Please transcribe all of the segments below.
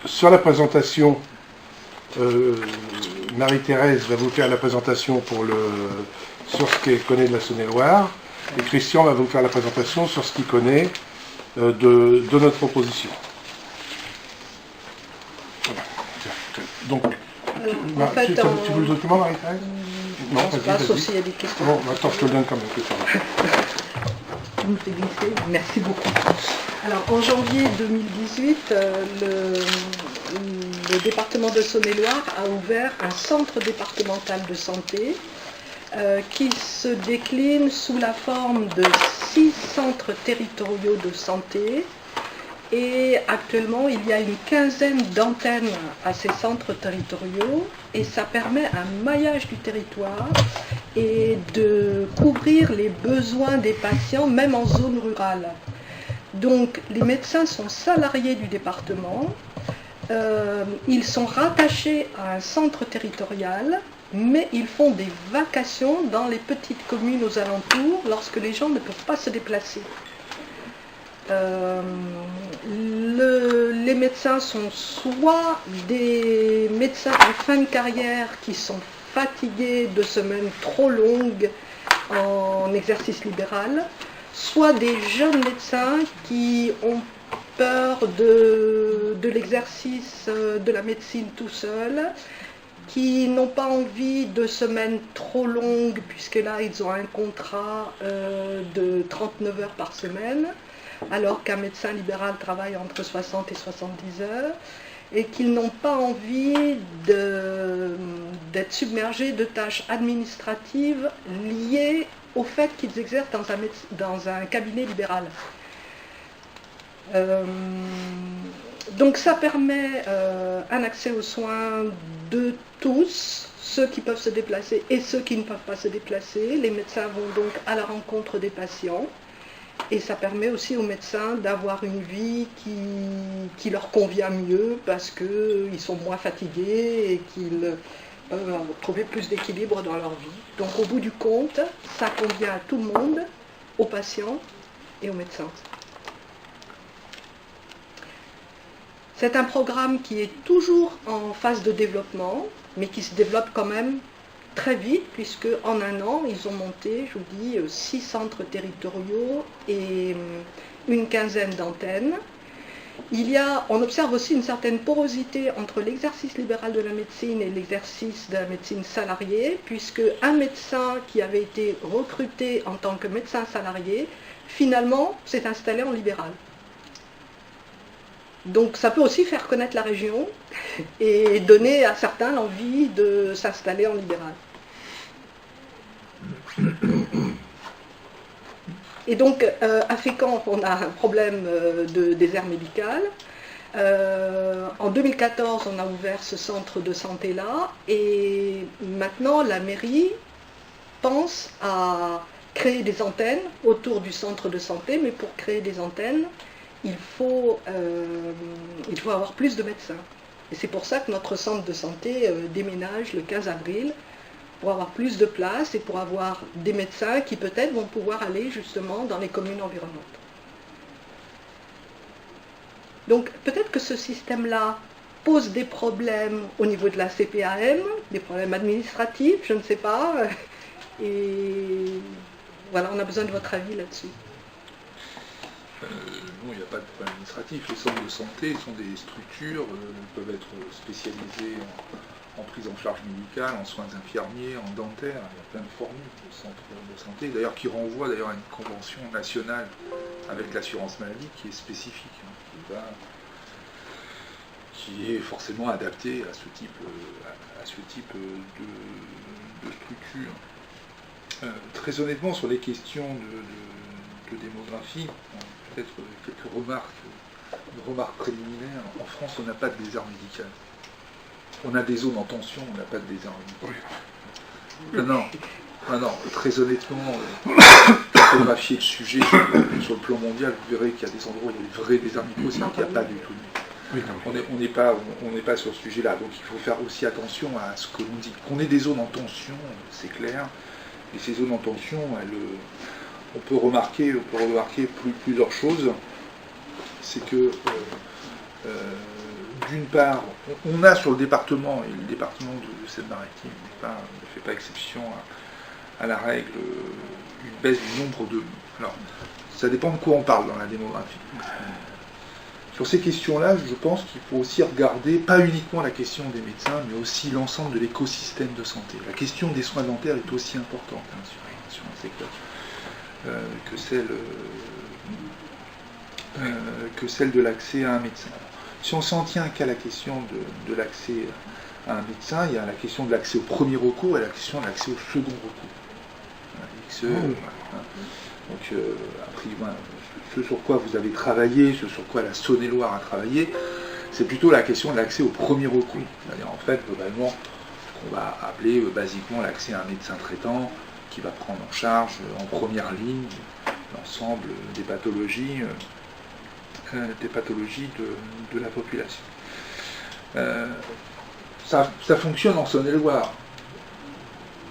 Sur la présentation, Marie-Thérèse va vous faire la présentation sur ce qu'elle connaît de la Saône-et-Loire, et Christian va vous faire la présentation sur ce qu'il connaît de notre proposition. Voilà. Donc, tu veux le document, Marie-Thérèse? Non, pas, sauf s'il y a des questions. Bon, attends, je te le donne quand même. Vous me faites glisser. Merci beaucoup. Alors, en janvier 2018, le département de Saône-et-Loire a ouvert un centre départemental de santé qui se décline sous la forme de 6 centres territoriaux de santé. Et actuellement, il y a une quinzaine d'antennes à ces centres territoriaux et ça permet un maillage du territoire et de couvrir les besoins des patients, même en zone rurale. Donc, les médecins sont salariés du département, ils sont rattachés à un centre territorial, mais ils font des vacations dans les petites communes aux alentours lorsque les gens ne peuvent pas se déplacer. Les médecins sont soit des médecins en fin de carrière qui sont fatigués de semaines trop longues en exercice libéral, soit des jeunes médecins qui ont peur de l'exercice de la médecine tout seul, qui n'ont pas envie de semaines trop longues, puisque là ils ont un contrat de 39 heures par semaine, alors qu'un médecin libéral travaille entre 60 et 70 heures, et qu'ils n'ont pas envie d'être submergés de tâches administratives liées au fait qu'ils exercent dans un cabinet libéral. Donc ça permet un accès aux soins de tous, ceux qui peuvent se déplacer et ceux qui ne peuvent pas se déplacer. Les médecins vont donc à la rencontre des patients. Et ça permet aussi aux médecins d'avoir une vie qui leur convient mieux parce qu'ils sont moins fatigués et qu'ils peuvent trouver plus d'équilibre dans leur vie. Donc au bout du compte, ça convient à tout le monde, aux patients et aux médecins. C'est un programme qui est toujours en phase de développement, mais qui se développe quand même très vite, puisque en un an, ils ont monté, je vous dis, 6 centres territoriaux et une quinzaine d'antennes. On observe aussi une certaine porosité entre l'exercice libéral de la médecine et l'exercice de la médecine salariée, puisque un médecin qui avait été recruté en tant que médecin salarié, finalement, s'est installé en libéral. Donc ça peut aussi faire connaître la région et donner à certains l'envie de s'installer en libéral. Et donc à Fécamp, on a un problème de désert médical. En 2014, on a ouvert ce centre de santé-là et maintenant la mairie pense à créer des antennes autour du centre de santé, mais pour créer des antennes, il faut avoir plus de médecins. Et c'est pour ça que notre centre de santé déménage le 15 avril, pour avoir plus de place et pour avoir des médecins qui peut-être vont pouvoir aller justement dans les communes environnantes. Donc peut-être que ce système-là pose des problèmes au niveau de la CPAM, des problèmes administratifs, je ne sais pas. Et voilà, on a besoin de votre avis là-dessus. Non, il n'y a pas de problème administratif. Les centres de santé sont des structures, peuvent être spécialisées en prise en charge médicale, en soins infirmiers, en dentaire. Il y a plein de formules de centres de santé, d'ailleurs qui renvoient à une convention nationale avec l'assurance maladie qui est spécifique, qui est forcément adaptée à ce type de structure. Très honnêtement, sur les questions de démographie, peut-être quelques remarques préliminaires. En France, on n'a pas de désert médical. On a des zones en tension, on n'a pas de désert médical. Non, très honnêtement, photographier le sujet sur le plan mondial, vous verrez qu'il y a des endroits où il y a des vrais déserts médicaux, c'est-à-dire qu'il n'y a pas du tout. Oui, on n'est pas sur ce sujet-là, donc il faut faire aussi attention à ce que l'on dit. Qu'on ait des zones en tension, c'est clair, et ces zones en tension, on peut remarquer plusieurs choses. c'est que d'une part, on a sur le département, et le département de Seine-Maritime ne fait pas exception à la règle, une baisse du nombre de... Alors, ça dépend de quoi on parle dans la démographie. Sur ces questions-là, je pense qu'il faut aussi regarder, pas uniquement la question des médecins, mais aussi l'ensemble de l'écosystème de santé. La question des soins dentaires est aussi importante sur un secteur que celle de l'accès à un médecin. Si on s'en tient qu'à la question de l'accès à un médecin, il y a la question de l'accès au premier recours et la question de l'accès au second recours. Donc, après, voilà, ce sur quoi vous avez travaillé, ce sur quoi la Saône-et-Loire a travaillé, c'est plutôt la question de l'accès au premier recours. C'est-à-dire, en fait, globalement, ce qu'on va appeler basiquement l'accès à un médecin traitant qui va prendre en charge en première ligne l'ensemble des pathologies de la population. Ça fonctionne en Saône-et-Loire.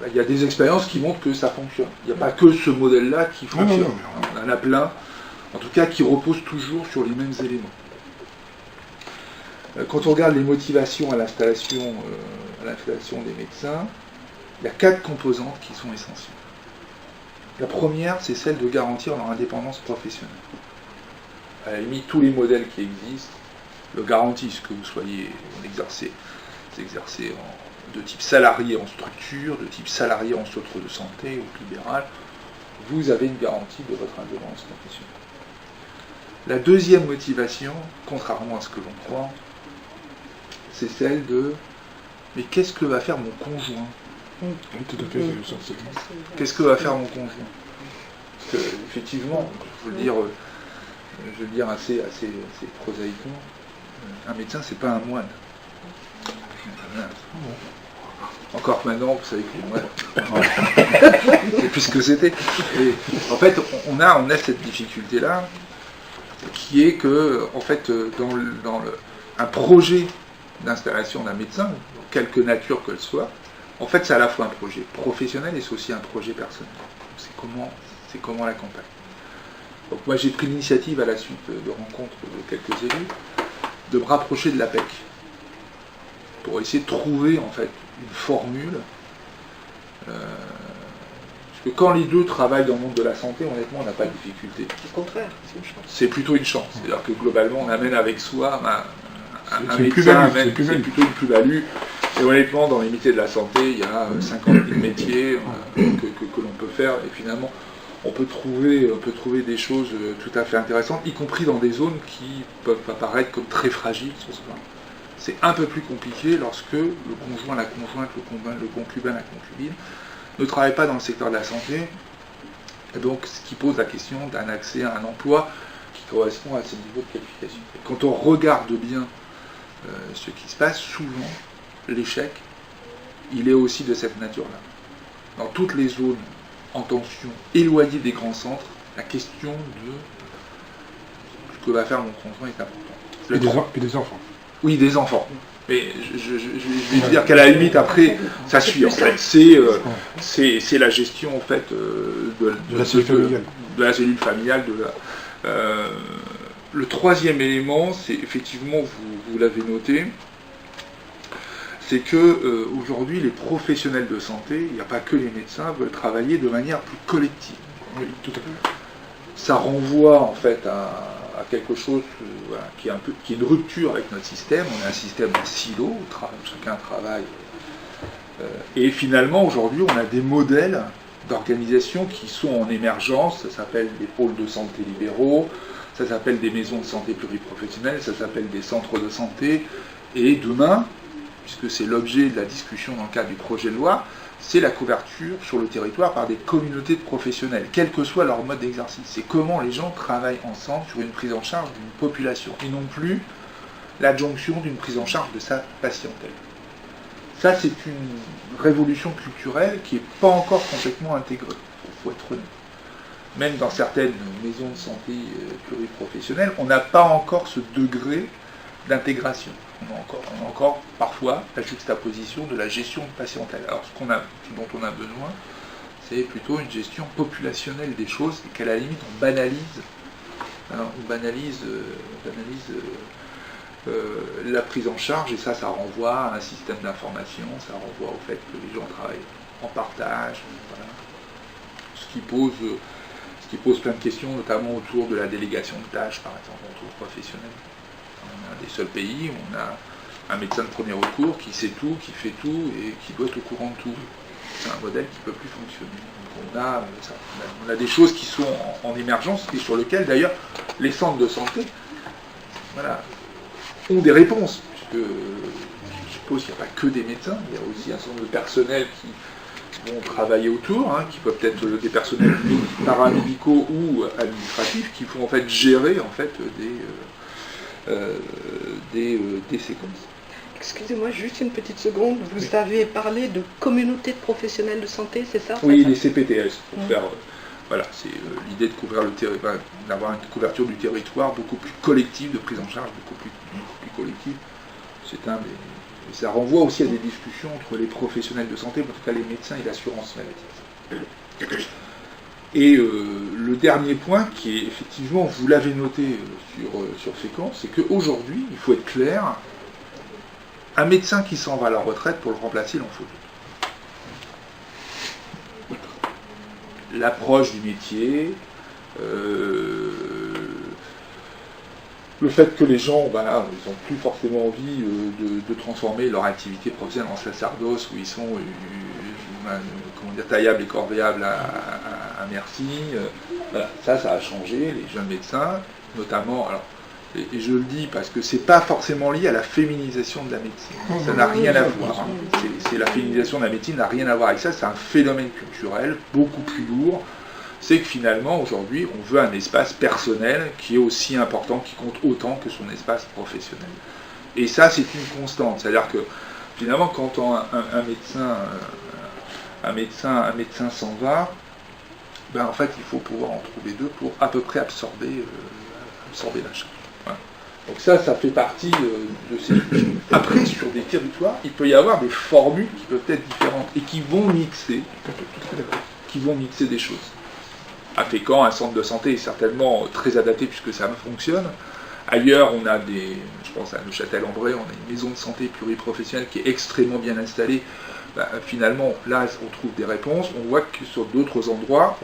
Il y a des expériences qui montrent que ça fonctionne. Il n'y a pas que ce modèle-là qui fonctionne. Non. On en a plein, en tout cas qui reposent toujours sur les mêmes éléments. Quand on regarde les motivations à l'installation des médecins, il y a 4 composantes qui sont essentielles. La première, c'est celle de garantir leur indépendance professionnelle. À la limite, tous les modèles qui existent le garantissent, que vous soyez exercez de type salarié en structure, de type salarié en centre de santé ou libéral, vous avez une garantie de votre indépendance professionnelle. La deuxième motivation, contrairement à ce que l'on croit, c'est celle de « mais qu'est-ce que va faire mon conjoint ?» Qu'est-ce que va faire mon conjoint? Parce que, effectivement, je veux le dire assez prosaïquement, un médecin, c'est pas un moine. Encore maintenant, vous savez que les moines, c'est plus ce que c'était. Et en fait, on a cette difficulté-là, qui est que, en fait, dans un projet d'installation d'un médecin, quelque nature que ce soit, en fait, c'est à la fois un projet professionnel et c'est aussi un projet personnel. C'est comment l'accompagner. Donc moi, j'ai pris l'initiative à la suite de rencontres de quelques élus de me rapprocher de l'APEC pour essayer de trouver en fait une formule. Parce que quand les deux travaillent dans le monde de la santé, honnêtement, on n'a pas de difficulté. Au contraire, c'est une chance. C'est plutôt une chance. C'est-à-dire que globalement, on amène avec soi un médecin, c'est plutôt une plus-value. Et honnêtement, dans les métiers de la santé, il y a 50 000 métiers que l'on peut faire. Et finalement, on peut trouver des choses tout à fait intéressantes, y compris dans des zones qui peuvent apparaître comme très fragiles sur ce plan. C'est un peu plus compliqué lorsque le conjoint, la conjointe, le concubin, la concubine ne travaillent pas dans le secteur de la santé. Et donc, ce qui pose la question d'un accès à un emploi qui correspond à ces niveaux de qualification. Et quand on regarde bien ce qui se passe, souvent, l'échec, il est aussi de cette nature-là. Dans toutes les zones en tension, éloignées des grands centres, la question de ce que va faire mon conjoint est importante. Et des enfants. Oui, des enfants. Mais je vais dire qu'à la limite, après, ça suit. En fait, c'est la gestion en fait de la cellule familiale. Le troisième élément, c'est effectivement, vous l'avez noté, c'est que aujourd'hui, les professionnels de santé, il n'y a pas que les médecins, veulent travailler de manière plus collective. Oui, tout à fait. Ça renvoie en fait à quelque chose qui est une rupture avec notre système. On a un système en silo, chacun travaille. Et finalement, aujourd'hui, on a des modèles d'organisation qui sont en émergence. Ça s'appelle des pôles de santé libéraux, ça s'appelle des maisons de santé pluriprofessionnelles, ça s'appelle des centres de santé. Et demain, puisque c'est l'objet de la discussion dans le cadre du projet de loi, c'est la couverture sur le territoire par des communautés de professionnels, quel que soit leur mode d'exercice. C'est comment les gens travaillent ensemble sur une prise en charge d'une population, et non plus l'adjonction d'une prise en charge de sa patientèle. Ça, c'est une révolution culturelle qui n'est pas encore complètement intégrée, il faut être honnête. Même dans certaines maisons de santé pluriprofessionnelles, on n'a pas encore ce degré d'intégration. On a encore parfois la juxtaposition de la gestion de patientèle. Alors ce dont on a besoin, c'est plutôt une gestion populationnelle des choses, et qu'à la limite on banalise hein, on banalise la prise en charge, et ça renvoie à un système d'information, ça renvoie au fait que les gens travaillent en partage, voilà. Ce qui pose plein de questions, notamment autour de la délégation de tâches, par exemple, entre professionnels. On est un des seuls pays où on a un médecin de premier recours qui sait tout, qui fait tout et qui doit être au courant de tout. C'est un modèle qui ne peut plus fonctionner. Donc on a des choses qui sont en émergence et sur lesquelles d'ailleurs les centres de santé, voilà, ont des réponses. Puisque je suppose qu'il n'y a pas que des médecins, il y a aussi un certain nombre de personnels qui vont travailler autour, hein, qui peuvent être des personnels paramédicaux ou administratifs, qui vont en fait gérer en fait des séquences. Excusez-moi, juste une petite seconde. Vous avez parlé de communauté de professionnels de santé, c'est ça? Oui, les CPTS, pour faire... voilà, c'est l'idée de couvrir d'avoir une couverture du territoire beaucoup plus collective, de prise en charge beaucoup plus collective. Ça renvoie aussi à des discussions entre les professionnels de santé, en tout cas les médecins et l'assurance maladie. Et le dernier point, qui est effectivement, vous l'avez noté sur Fécamp, c'est qu'aujourd'hui, il faut être clair, un médecin qui s'en va à la retraite, pour le remplacer, il en faut deux. L'approche du métier, le fait que les gens, ils n'ont plus forcément envie de transformer leur activité professionnelle en sacerdoce, où ils sont taillables et corvéables à merci. Voilà, ça a changé, les jeunes médecins, notamment... Alors, et je le dis parce que c'est pas forcément lié à la féminisation de la médecine. Ça n'a rien à voir. C'est la féminisation de la médecine n'a rien à voir avec ça. C'est un phénomène culturel beaucoup plus lourd. C'est que finalement, aujourd'hui, on veut un espace personnel qui est aussi important, qui compte autant que son espace professionnel. Et ça, c'est une constante. C'est-à-dire que finalement, quand un médecin s'en va, en fait, il faut pouvoir en trouver deux pour à peu près absorber la charge. Donc ça fait partie de ces... Après, sur des territoires, il peut y avoir des formules qui peuvent être différentes et qui vont mixer des choses. À Fécamp, un centre de santé est certainement très adapté puisque ça fonctionne. Ailleurs, on a je pense à Neuchâtel-en-Bray, on a une maison de santé pluriprofessionnelle qui est extrêmement bien installée. Finalement, là, on trouve des réponses. On voit que sur d'autres endroits,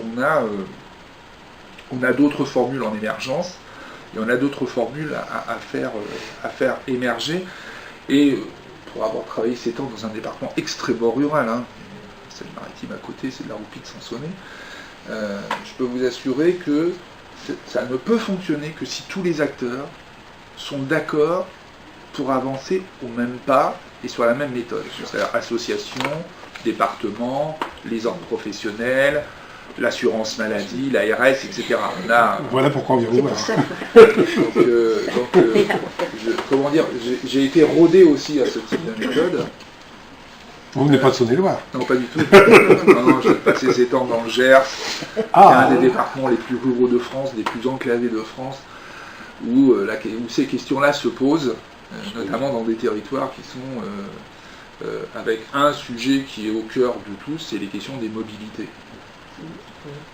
on a d'autres formules en émergence. Et on a d'autres formules à faire émerger. Et pour avoir travaillé 7 ans dans un département extrêmement rural, c'est le maritime à côté, c'est de la Roupie de Sansonnet, je peux vous assurer que ça ne peut fonctionner que si tous les acteurs sont d'accord pour avancer au même pas et sur la même méthode. C'est-à-dire association, département, les ordres professionnels, l'assurance maladie, l'ARS, etc. Voilà pourquoi on vient vous voir. Comment dire, j'ai été rodé aussi à ce type de méthode. Vous venez pas de Saône-et-Loire? Non, pas du tout. Non, j'ai passé 7 ans dans le Gers, qui est un des départements les plus ruraux de France, les plus enclavés de France, où ces questions-là se posent, notamment dans des territoires qui sont avec un sujet qui est au cœur de tous, c'est les questions des mobilités.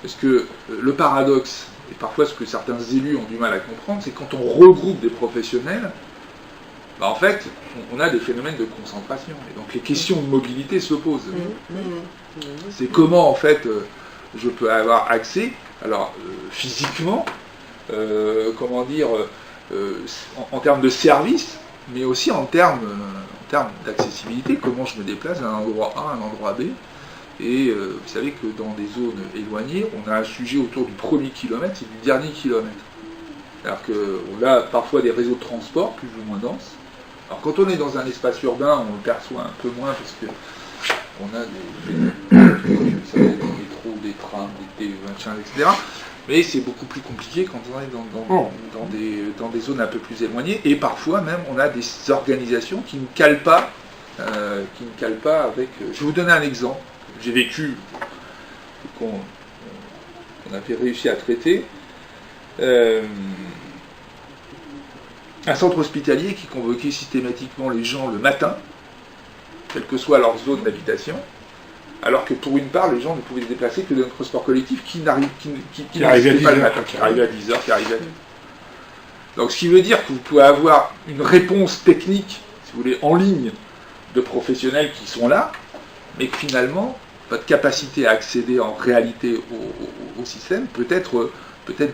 Parce que le paradoxe, et parfois ce que certains élus ont du mal à comprendre, c'est quand on regroupe des professionnels, en fait, on a des phénomènes de concentration. Et donc les questions de mobilité se posent. C'est comment, en fait, je peux avoir accès, alors physiquement, en termes de service, mais aussi en termes d'accessibilité, comment je me déplace d'un endroit A à un endroit B. Et vous savez que dans des zones éloignées, on a un sujet autour du premier kilomètre et du dernier kilomètre. Alors qu'on a parfois des réseaux de transport plus ou moins denses. Alors quand on est dans un espace urbain, on le perçoit un peu moins parce qu'on a des métros, des trams, des machins, etc. Mais c'est beaucoup plus compliqué quand on est dans des zones un peu plus éloignées. Et parfois même, on a des organisations qui ne calent pas avec... Je vais vous donner un exemple. J'ai vécu, qu'on avait réussi à traiter, un centre hospitalier qui convoquait systématiquement les gens le matin, quelle que soit leur zone d'habitation, alors que pour une part, les gens ne pouvaient se déplacer que dans un transport collectif qui n'arrivait pas le matin, qui arrivait à 10h, qui arrivait à 10h. Donc ce qui veut dire que vous pouvez avoir une réponse technique, si vous voulez, en ligne de professionnels qui sont là, mais que finalement, votre capacité à accéder en réalité au système peut être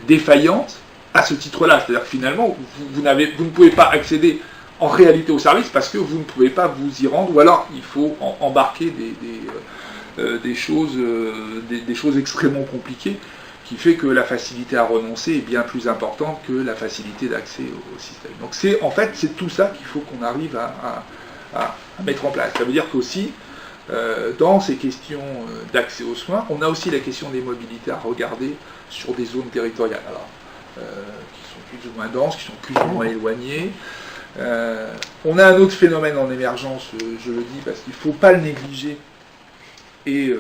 défaillante à ce titre-là. C'est-à-dire que finalement, vous ne pouvez pas accéder en réalité au service parce que vous ne pouvez pas vous y rendre, ou alors il faut embarquer des choses extrêmement compliquées, qui fait que la facilité à renoncer est bien plus importante que la facilité d'accès au système. Donc c'est tout ça qu'il faut qu'on arrive à mettre en place. Ça veut dire qu'aussi, dans ces questions d'accès aux soins, on a aussi la question des mobilités à regarder sur des zones territoriales, alors, qui sont plus ou moins denses, qui sont plus ou moins éloignées. On a un autre phénomène en émergence, je le dis parce qu'il ne faut pas le négliger, et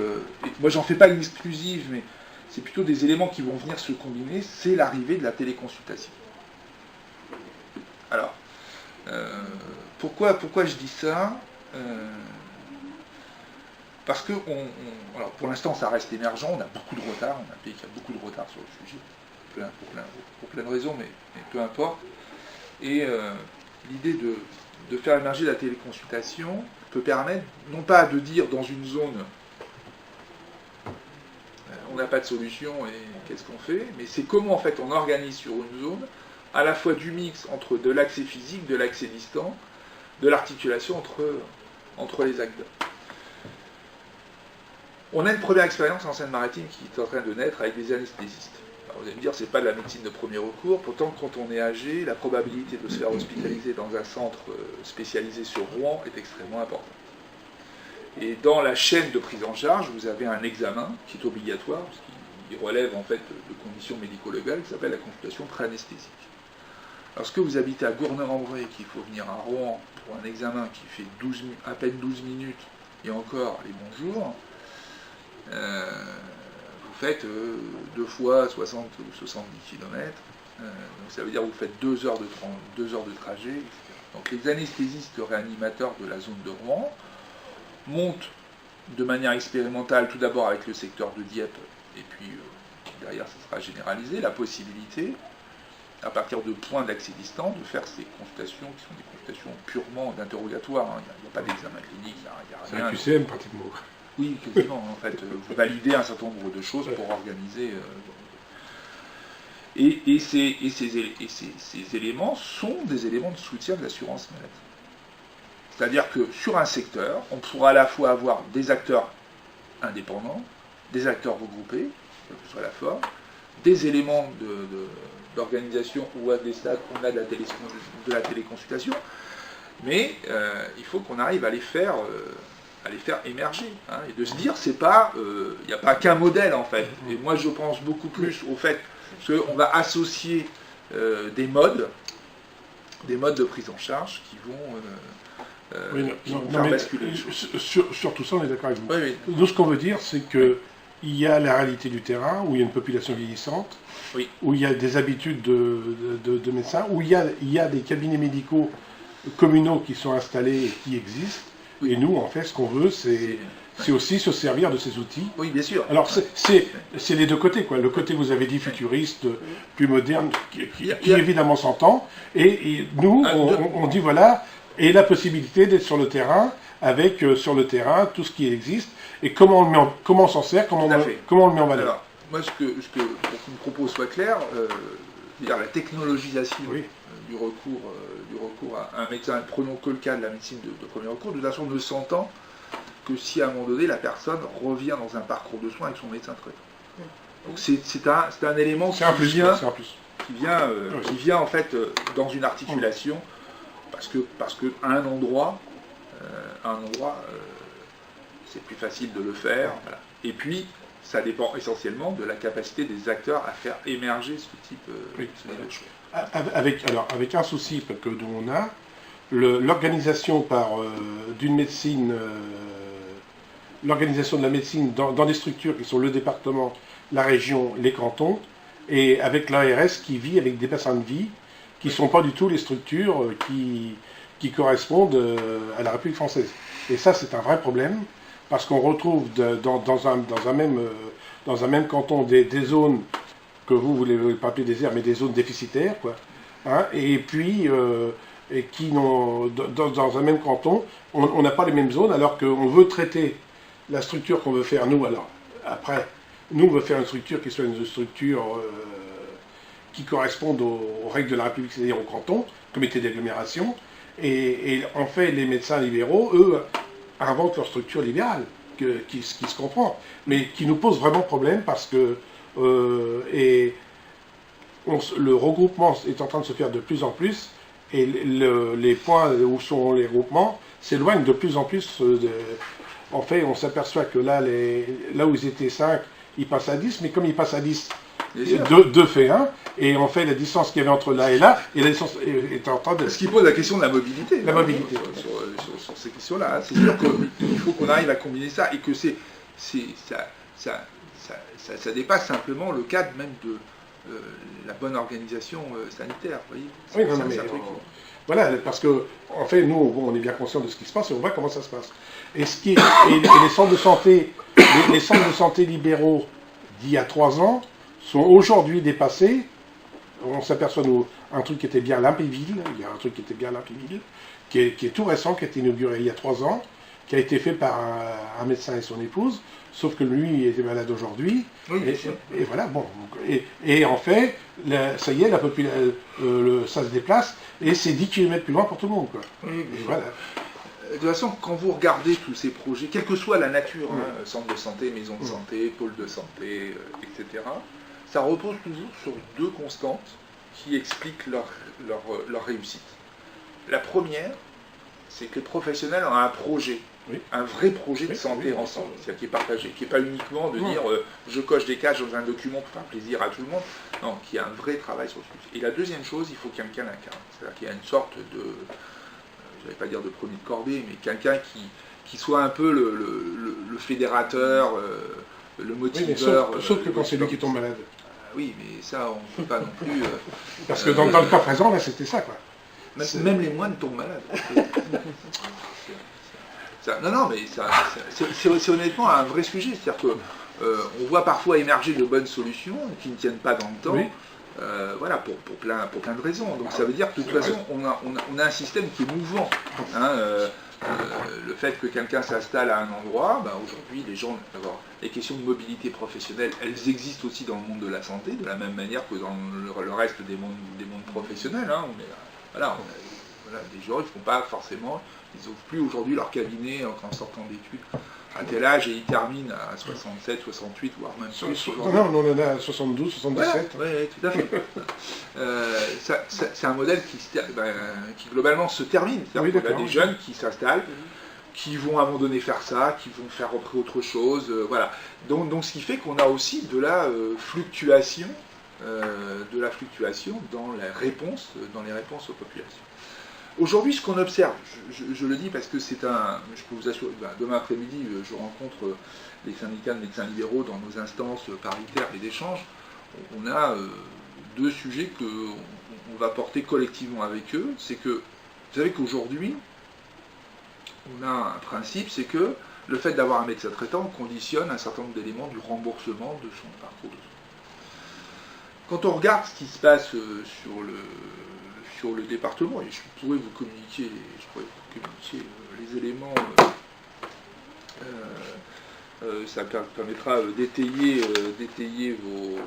moi j'en fais pas l'exclusive, mais c'est plutôt des éléments qui vont venir se combiner, c'est l'arrivée de la téléconsultation. Alors, pourquoi je dis ça? Parce que alors pour l'instant ça reste émergent, on a beaucoup de retard, on a un pays qui a beaucoup de retard sur le sujet, pour plein de raisons, mais peu importe. Et l'idée de faire émerger la téléconsultation peut permettre, non pas de dire dans une zone on n'a pas de solution et qu'est-ce qu'on fait, mais c'est comment en fait on organise sur une zone à la fois du mix entre de l'accès physique, de l'accès distant, de l'articulation entre les acteurs. On a une première expérience en Seine-Maritime qui est en train de naître avec des anesthésistes. Alors vous allez me dire, c'est pas de la médecine de premier recours, pourtant quand on est âgé, la probabilité de se faire hospitaliser dans un centre spécialisé sur Rouen est extrêmement importante. Et dans la chaîne de prise en charge, vous avez un examen qui est obligatoire, parce qu'il relève en fait de conditions médico-légales, qui s'appelle la consultation pré-anesthésique. Lorsque vous habitez à Gournay-en-Bray et qu'il faut venir à Rouen pour un examen qui fait à peine 12 minutes, et encore les bonjours, vous faites 2 fois 60 ou 70 km, donc ça veut dire que vous faites 2 heures de trajet, etc. Donc les anesthésistes réanimateurs de la zone de Rouen montent de manière expérimentale, tout d'abord avec le secteur de Dieppe, et puis derrière ça sera généralisé, la possibilité, à partir de points d'accès distant, de faire ces consultations qui sont des consultations purement d'interrogatoire. Hein. Il n'y a pas d'examen clinique, il n'y a rien. C'est un QCM pratiquement. Oui, quasiment. En fait, vous validez un certain nombre de choses pour organiser. Et ces éléments sont des éléments de soutien de l'assurance maladie. C'est-à-dire que sur un secteur, on pourra à la fois avoir des acteurs indépendants, des acteurs regroupés, quelle que soit la forme, des éléments d'organisation ou à des stades où on a de la téléconsultation, mais il faut qu'on arrive à les faire émerger, hein, et de se dire, c'est pas, il n'y a pas qu'un modèle en fait. Et moi je pense beaucoup plus au fait qu'on va associer des modes de prise en charge qui vont faire basculer les choses. Sur tout ça, on est d'accord avec vous. Oui, oui. Nous, ce qu'on veut dire, c'est que il y a la réalité du terrain, où il y a une population vieillissante, oui, où il y a des habitudes de médecins, où il y a des cabinets médicaux communaux qui sont installés et qui existent. Oui. Et nous, en fait, ce qu'on veut, c'est aussi se servir de ces outils. Oui, bien sûr. Alors, c'est les deux côtés, quoi. Le côté, vous avez dit, futuriste, plus moderne, qui évidemment s'entend. Et nous, on dit, voilà, et la possibilité d'être sur le terrain, avec sur le terrain tout ce qui existe, et comment on s'en sert, comment on le met en valeur. Alors, moi, pour que mon propos soit clair, la technologisation du recours à un médecin, prenons que le cas de la médecine de premier recours, de toute façon ne s'entend que si à un moment donné la personne revient dans un parcours de soins avec son médecin traitant. Donc c'est un élément qui vient en fait dans une articulation, parce que à un endroit c'est plus facile de le faire, voilà. Et puis ça dépend essentiellement de la capacité des acteurs à faire émerger ce type de choses. Avec un souci que nous on a, l'organisation d'une médecine, l'organisation de la médecine dans des structures qui sont le département, la région, les cantons, et avec l'ARS qui vit avec des bassins de vie qui ne sont pas du tout les structures qui correspondent à la République française. Et ça, c'est un vrai problème, parce qu'on retrouve dans un même canton des zones que vous voulez pas appeler déserts, mais des zones déficitaires, quoi, hein, et puis et qui dans un même canton, on n'a pas les mêmes zones, alors qu'on veut traiter la structure qu'on veut faire nous. Alors après, nous on veut faire une structure qui soit une structure qui corresponde aux règles de la République, c'est-à-dire au canton, comité d'agglomération, et en fait les médecins libéraux, eux, inventent leur structure libérale, qui se comprend, mais qui nous pose vraiment problème parce que le regroupement est en train de se faire de plus en plus, et les points où sont les regroupements s'éloignent de plus en plus. En fait, on s'aperçoit que là où ils étaient 5, ils passent à 10, mais comme ils passent à 10, 2 fait 1, et en fait la distance qu'il y avait entre là et là, et la distance est en train de... Ce qui pose la question de la mobilité. La mobilité. Sur ces questions-là. C'est sûr qu'il faut qu'on arrive à combiner ça, et que ça dépasse simplement le cadre même de la bonne organisation sanitaire. Vous voyez, oui, voilà, parce que en fait, nous, on est bien conscients de ce qui se passe et on voit comment ça se passe. Et les centres de santé, les centres de santé libéraux d'il y a 3 ans sont aujourd'hui dépassés. On s'aperçoit, nous, un truc qui était bien Limpéville, il y a un truc qui était bien Limpéville, qui est tout récent, qui a été inauguré il y a 3 ans, qui a été fait par un médecin et son épouse, sauf que lui il était malade aujourd'hui, oui, et voilà, bon. Et en fait, ça y est, ça se déplace, et c'est 10 km plus loin pour tout le monde, quoi. Oui, et voilà. De toute façon, quand vous regardez tous ces projets, quelle que soit la nature, centre de santé, maison de santé, pôle de santé, etc., ça repose toujours sur 2 constantes qui expliquent leur réussite. La première, c'est que les professionnels ont un projet, un vrai projet de santé ensemble, c'est-à-dire qui est partagé, qui n'est pas uniquement de dire je coche des cases dans un document pour faire plaisir à tout le monde, non, qui a un vrai travail sur ce sujet. Et la deuxième chose, il faut que quelqu'un l'incarne, c'est-à-dire qu'il y a une sorte de, je ne vais pas dire de premier de cordée, mais quelqu'un qui soit un peu le fédérateur, le motiveur. Oui, sauf que quand c'est lui qui tombe malade. Oui, mais ça, on ne peut pas non plus... Parce que dans le cas présent, là, c'était ça, quoi. Même les moines tombent malades. Non, mais c'est honnêtement un vrai sujet. C'est-à-dire qu'on voit parfois émerger de bonnes solutions qui ne tiennent pas dans le temps. Oui. Voilà, pour plein de raisons. Donc ça veut dire que de toute façon, on a un système qui est mouvant. Hein, le fait que quelqu'un s'installe à un endroit, aujourd'hui, les questions de mobilité professionnelle, elles existent aussi dans le monde de la santé, de la même manière que dans le reste des mondes professionnels. Hein. Des gens, ils ne font pas forcément, ils n'ouvrent plus aujourd'hui leur cabinet en sortant d'études à tel âge, et ils terminent à 67, 68, voire même plus. Non, on en a 72, 77. Voilà, oui, tout à fait. C'est un modèle qui globalement se termine. C'est-à-dire qu'il y a des jeunes qui s'installent, qui vont à un moment donné faire ça, qui vont faire après autre chose. Voilà. Donc ce qui fait qu'on a aussi de la fluctuation dans les réponses aux populations. Aujourd'hui, ce qu'on observe, je le dis parce que je peux vous assurer, demain après-midi, je rencontre les syndicats de médecins libéraux dans nos instances paritaires et d'échange. On a 2 sujets qu'on va porter collectivement avec eux. C'est que, vous savez qu'aujourd'hui, on a un principe, c'est que le fait d'avoir un médecin traitant conditionne un certain nombre d'éléments du remboursement de son parcours de soins. Quand on regarde ce qui se passe sur le département, et je pourrais vous communiquer les éléments, ça permettra d'étayer vos...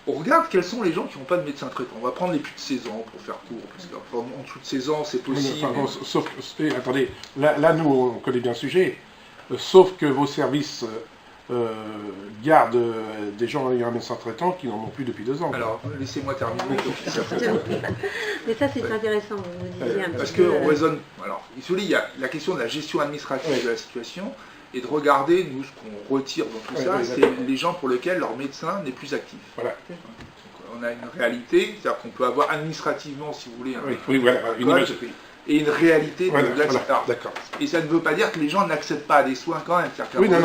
On regarde quels sont les gens qui n'ont pas de médecin traitant. On va prendre les plus de 16 ans pour faire court, parce qu'en dessous de 16 ans, c'est possible. Sauf, attendez, là nous on connaît bien le sujet, sauf que vos services gardent des gens ayant un médecin traitant qui n'en ont plus depuis 2 ans. Alors, laissez-moi terminer. Mais ça, c'est intéressant, vous disiez un parce qu'on raisonne... Alors, il y a la question de la gestion administrative de la situation, et de regarder, nous, ce qu'on retire dans tout ça, c'est les gens pour lesquels leur médecin n'est plus actif. Voilà. Donc, on a une réalité, c'est-à-dire qu'on peut avoir administrativement, si vous voulez, un code, et une réalité de l'accident. D'accord. Et ça ne veut pas dire que les gens n'accèdent pas à des soins quand même. Oui, non.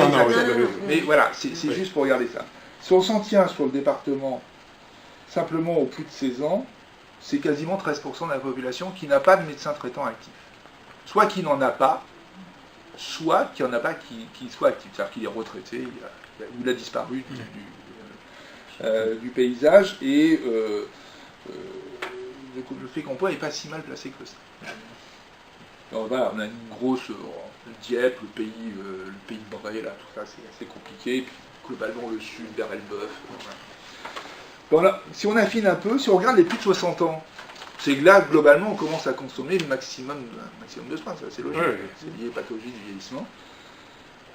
Mais voilà, c'est juste pour regarder ça. Si on s'en tient sur le département simplement aux plus de 16 ans, c'est quasiment 13% de la population qui n'a pas de médecin traitant actif. Soit qui n'en a pas, soit qu'il n'y en a pas qui soit actif. C'est-à-dire qu'il est retraité, ou il a disparu du paysage, et le fécampois n'est pas si mal placé que ça. Alors voilà, on a une grosse Dieppe, le pays de Bray, là, tout ça, c'est assez compliqué. Et puis, globalement, le sud, vers Elbeuf. Voilà. Si on affine un peu, si on regarde les plus de 60 ans, c'est que là, globalement, on commence à consommer le maximum de soins, c'est logique. Ouais. C'est lié aux pathologies du vieillissement.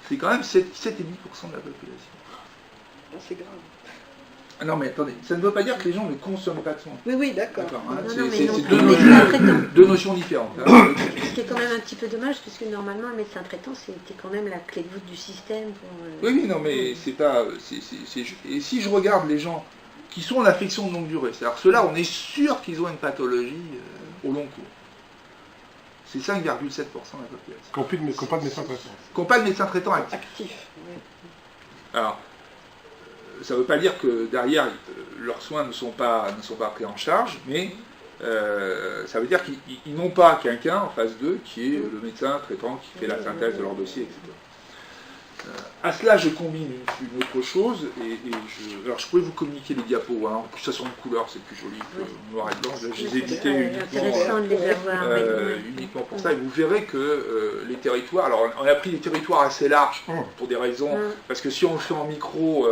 C'est quand même 7,5% de la population. C'est grave. Ah non, mais attendez, ça ne veut pas dire que les gens ne consomment pas de soins. Oui, d'accord. D'accord, hein, Non, c'est non, mais c'est non deux plus, notions, médecin traitant. deux notions différentes. Hein. Ce qui est quand même un petit peu dommage, puisque normalement, le médecin traitant, c'était quand même la clé de voûte du système. Pour, Oui, non, mais c'est pas. Et si je regarde les gens qui sont en affection de longue durée, c'est-à-dire ceux-là, on est sûr qu'ils ont une pathologie au long cours. C'est 5,7% de la population. Qui n'ont pas de médecin traitant. Qui n'ont pas de médecin traitant actif. Actif. Oui. Alors, ça ne veut pas dire que derrière, leurs soins ne sont pas pris en charge, mais ça veut dire qu'ils n'ont pas quelqu'un en face d'eux qui est le médecin traitant qui fait la synthèse de leur dossier, etc. À cela, je combine une autre chose, alors je pourrais vous communiquer les diapos, hein. En plus ça sont en couleur, c'est plus joli que noir et blanc. Là, je les ai édités intéressant de les avoir. uniquement pour ça, et vous verrez que les territoires, alors on a pris des territoires assez larges pour des raisons, parce que si on le fait en micro,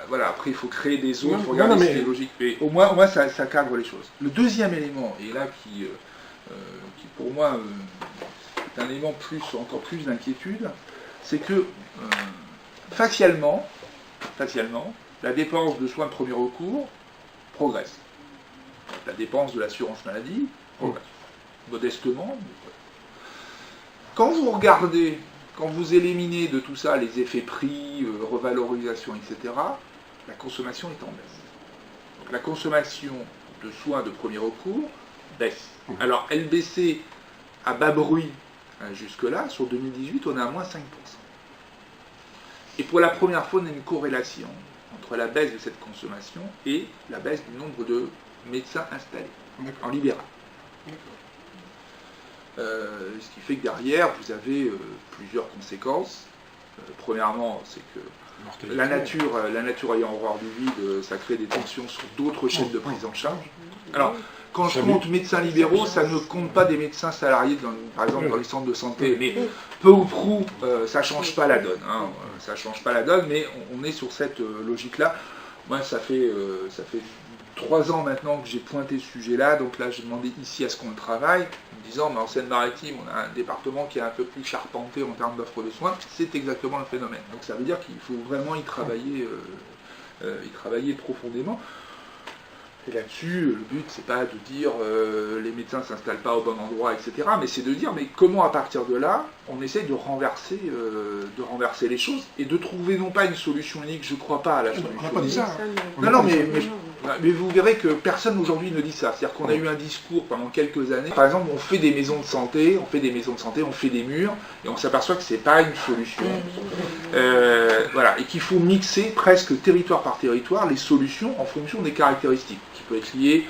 voilà, après il faut créer des zones, il faut regarder si c'est logique, mais au moins ça cadre les choses. Le deuxième élément, et là qui pour moi est un élément encore plus d'inquiétude, c'est que facialement, la dépense de soins de premier recours progresse. La dépense de l'assurance maladie progresse. Modestement. Quand vous regardez, quand vous éliminez de tout ça les effets prix, revalorisation, etc., la consommation est en baisse. Donc la consommation de soins de premier recours baisse. Alors elle baissait à bas bruit jusque-là, sur 2018, on est à moins 5%. Et pour la première fois, on a une corrélation entre la baisse de cette consommation et la baisse du nombre de médecins installés en libéral. Ce qui fait que derrière, vous avez plusieurs conséquences. Premièrement, c'est que la nature ayant horreur du vide, ça crée des tensions sur d'autres chaînes de prise en charge. Alors, quand je compte médecins libéraux, ça ne compte pas des médecins salariés, par exemple dans les centres de santé, mais peu ou prou, ça ne change pas la donne. Hein. Ça change pas la donne, mais on est sur cette logique-là. Moi, ça fait 3 ans maintenant que j'ai pointé ce sujet-là, donc là j'ai demandé ici à ce qu'on le travaille, en me disant, mais en Seine-Maritime, on a un département qui est un peu plus charpenté en termes d'offres de soins, c'est exactement le phénomène. Donc ça veut dire qu'il faut vraiment y travailler profondément. Et là-dessus, le but, c'est pas de dire les médecins ne s'installent pas au bon endroit, etc. Mais c'est de dire, mais comment à partir de là, on essaye de renverser les choses et de trouver non pas une solution unique, je ne crois pas à la solution. On n'a pas dit ça. Non, mais vous verrez que personne aujourd'hui ne dit ça. C'est-à-dire qu'on a eu un discours pendant quelques années. Par exemple, on fait des maisons de santé, on fait des murs, et on s'aperçoit que c'est pas une solution. Voilà, et qu'il faut mixer presque territoire par territoire les solutions en fonction des caractéristiques, qui peut être lié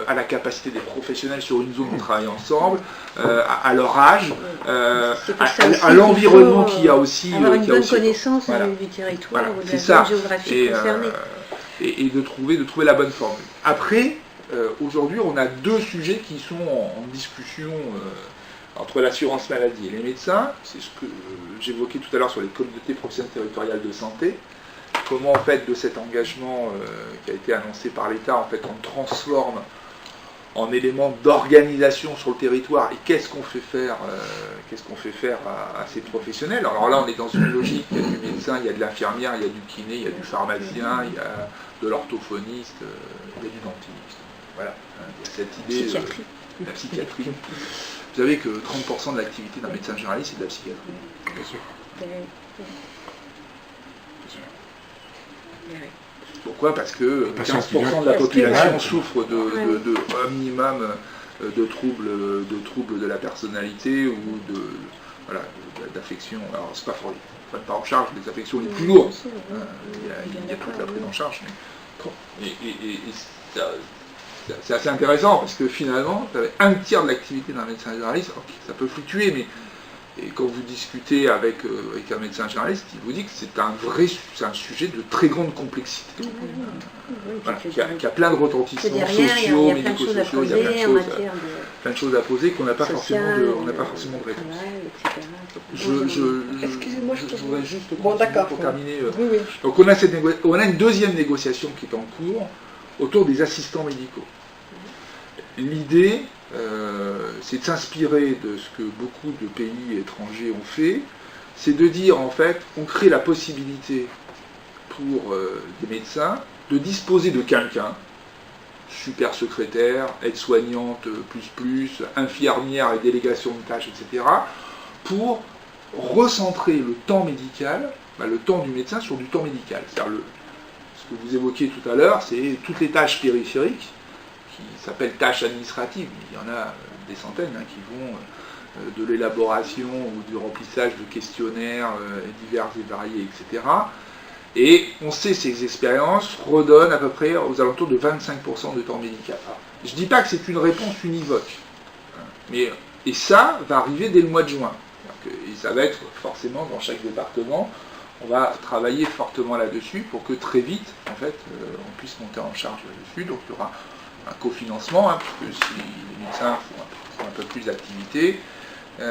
à la capacité des professionnels sur une zone de travailler ensemble, à leur âge, à l'environnement qu'il y a aussi. Avoir une bonne connaissance du territoire ou de la zone géographique concernée. Et de trouver la bonne formule. Après, aujourd'hui, on a 2 sujets qui sont en discussion entre l'assurance maladie et les médecins. C'est ce que j'évoquais tout à l'heure sur les communautés professionnelles territoriales de santé. Comment, en fait, de cet engagement qui a été annoncé par l'État, en fait, on le transforme en élément d'organisation sur le territoire, et qu'est-ce qu'on fait faire à ces professionnels. Alors là, on est dans une logique, il y a du médecin, il y a de l'infirmière, il y a du kiné, il y a du pharmacien, il y a de l'orthophoniste, il y a du dentiste. Voilà, il y a cette idée de la psychiatrie. Vous savez que 30% de l'activité d'un médecin généraliste, c'est de la psychiatrie. Bien sûr. Pourquoi ? Parce que 15% de la population souffre de un minimum de troubles de la personnalité ou d'affections. Alors c'est pas fort, on ne prend pas en charge les affections les plus lourdes. Il y a toute la prise en charge. Mais, c'est assez intéressant parce que finalement, un tiers de l'activité d'un médecin généraliste, ça peut fluctuer, mais Et quand vous discutez avec un médecin généraliste, il vous dit que c'est un sujet de très grande complexité. Voilà, qui a plein de retentissements sociaux, médico-sociaux, il y a plein de choses à poser qu'on n'a pas forcément de réponse. Excusez-moi, je voudrais juste bon, d'accord, pour terminer. Oui, oui. Donc on a une deuxième négociation qui est en cours autour des assistants médicaux. L'idée, c'est de s'inspirer de ce que beaucoup de pays étrangers ont fait, c'est de dire en fait, on crée la possibilité pour des médecins de disposer de quelqu'un, super secrétaire, aide-soignante, infirmière et délégation de tâches, etc., pour recentrer le temps médical, le temps du médecin sur du temps médical. C'est-à-dire ce que vous évoquiez tout à l'heure, c'est toutes les tâches périphériques, qui s'appellent tâches administratives. Il y en a des centaines qui vont de l'élaboration ou du remplissage de questionnaires divers et variés, etc. Et on sait ces expériences redonnent à peu près aux alentours de 25% de temps médical. Alors, je ne dis pas que c'est une réponse univoque, et ça va arriver dès le mois de juin. Et ça va être forcément dans chaque département, on va travailler fortement là-dessus pour que très vite, en fait, on puisse monter en charge là-dessus. Donc il y aura un cofinancement, puisque si les médecins font un peu plus d'activité, ça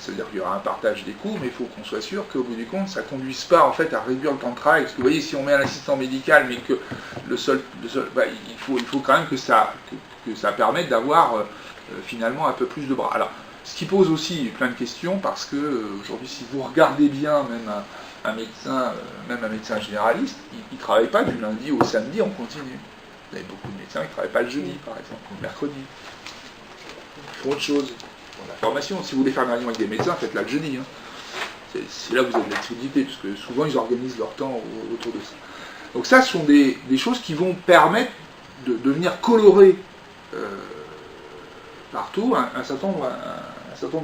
veut dire qu'il y aura un partage des coûts, mais il faut qu'on soit sûr qu'au bout du compte, ça ne conduise pas en fait à réduire le temps de travail. Parce que vous voyez, si on met un assistant médical, mais que il faut quand même que ça permette d'avoir finalement un peu plus de bras. Alors, ce qui pose aussi plein de questions, parce que aujourd'hui, si vous regardez bien même un médecin généraliste, il ne travaille pas du lundi au samedi en continu. Vous avez beaucoup de médecins qui ne travaillent pas le jeudi, par exemple, ou le mercredi. Ils font autre chose. Dans la formation, si vous voulez faire une réunion avec des médecins, faites-la le jeudi. C'est là que vous avez de l'activité, parce que souvent, ils organisent leur temps autour de ça. Donc ça, ce sont des choses qui vont permettre de venir colorer partout un certain nombre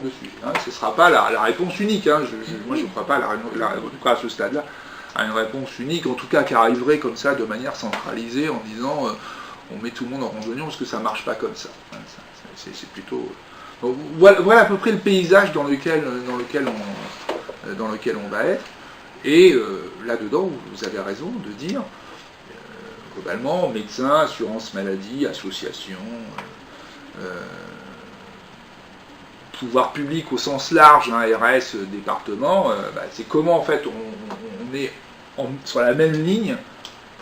de sujets. Ce ne sera pas la réponse unique. Moi, je ne crois pas, en tout cas à ce stade-là, à une réponse unique, en tout cas qui arriverait comme ça de manière centralisée en disant on met tout le monde en rond-oignon parce que ça ne marche pas comme ça. C'est plutôt... Donc, voilà à peu près le paysage dans lequel on va être. Et là-dedans, vous avez raison de dire, globalement, médecins, assurance maladie, associations, pouvoir public au sens large, RS, département, c'est comment en fait on est sur la même ligne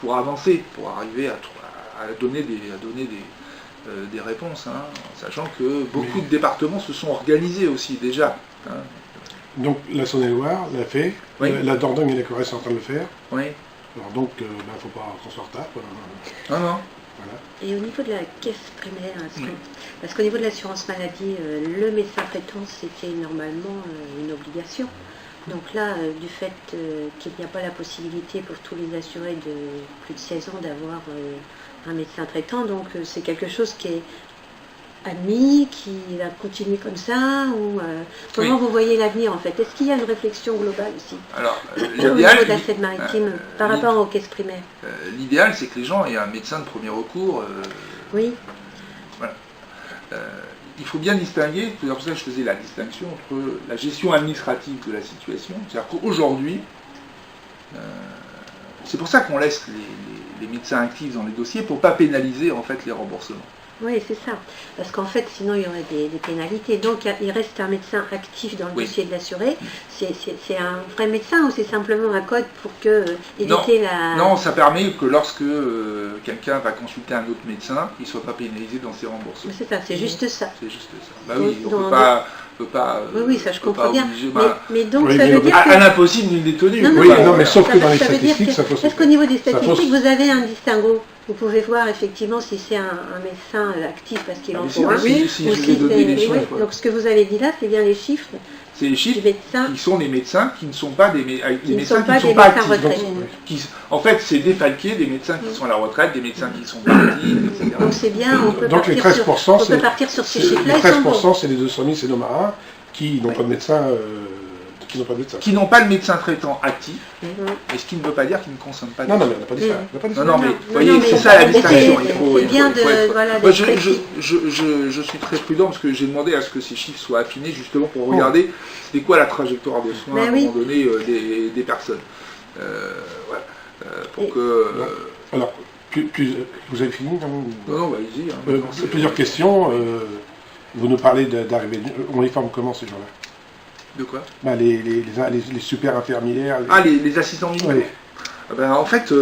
pour avancer, pour arriver à donner des réponses, en sachant que beaucoup de départements se sont organisés aussi déjà. Donc la Saône-et-Loire l'a fait, oui. La Dordogne et la Corrèze sont en train de le faire. Oui. Alors donc, il ne faut pas qu'on soit en retard. Non. Voilà. Et au niveau de la caisse primaire, parce qu'au niveau de l'assurance maladie, le médecin traitant, c'était normalement une obligation. Donc là, du fait qu'il n'y a pas la possibilité pour tous les assurés de plus de 16 ans d'avoir un médecin traitant, donc c'est quelque chose qui est admis, qui va continuer comme ça, ou comment vous voyez l'avenir en fait? Est-ce qu'il y a une réflexion globale aussi au niveau de la Seine-Maritime par rapport aux caisses primaires? L'idéal, c'est que les gens aient un médecin de premier recours. Oui. Voilà. Il faut bien distinguer, c'est pour ça que je faisais la distinction entre la gestion administrative de la situation, c'est-à-dire qu'aujourd'hui, c'est pour ça qu'on laisse les médecins actifs dans les dossiers pour ne pas pénaliser en fait les remboursements. Oui, c'est ça. Parce qu'en fait, sinon, il y aurait des pénalités. Donc, il reste un médecin actif dans le dossier de l'assuré. C'est un vrai médecin ou c'est simplement un code pour éviter la... Non, ça permet que lorsque quelqu'un va consulter un autre médecin, il ne soit pas pénalisé dans ses remboursements. C'est ça, c'est juste ça. C'est juste ça. Bah oui, on ne peut pas... Oui, ça je comprends bien. Obliger, mais donc, ça veut dire que... À l'impossible, nul n'est tenu. Non, mais sauf que dans les statistiques, ça fausse. Est-ce qu'au niveau des statistiques, vous avez un distinguo? Vous pouvez voir effectivement si c'est un médecin actif parce qu'il en faut un. Oui, si je vais donner les chiffres. Donc ce que vous avez dit là, c'est bien les chiffres. C'est les chiffres qui sont les médecins qui ne sont pas des médecins qui ne sont pas actifs. En fait, c'est défalqué des médecins qui sont à la retraite, des médecins qui sont partis, etc. Donc c'est bien, on peut donc les 13%, partir sur ces chiffres-là. Les 13%, c'est les 200 000, c'est nos marins qui n'ont pas de médecin qui n'ont pas de médecin. qui n'ont pas le médecin traitant actif, Mhm. mais ce qui ne veut pas dire qu'ils ne consomment pas de Non, médecin. mais on n'a pas dit ça. On n'a pas dit ça. Non, mais Non, vous voyez, non, c'est mais ça la c'est- distinction. c'est bien de- voilà, Moi, d'être précis. je suis très prudent parce que j'ai demandé à ce que ces chiffres soient affinés justement pour regarder c'était quoi la trajectoire de soins Ben à un oui. moment donné des personnes. Voilà. Pour Et- que. Alors, vous avez fini non Non, bah, allez-y. Hein, Plusieurs questions. Vous nous parlez d'arrivée. On les forme comment ces gens-là? De quoi? Bah, les super infirmières. Ah, les assistants médicaux. Ouais. Ah ben, en fait,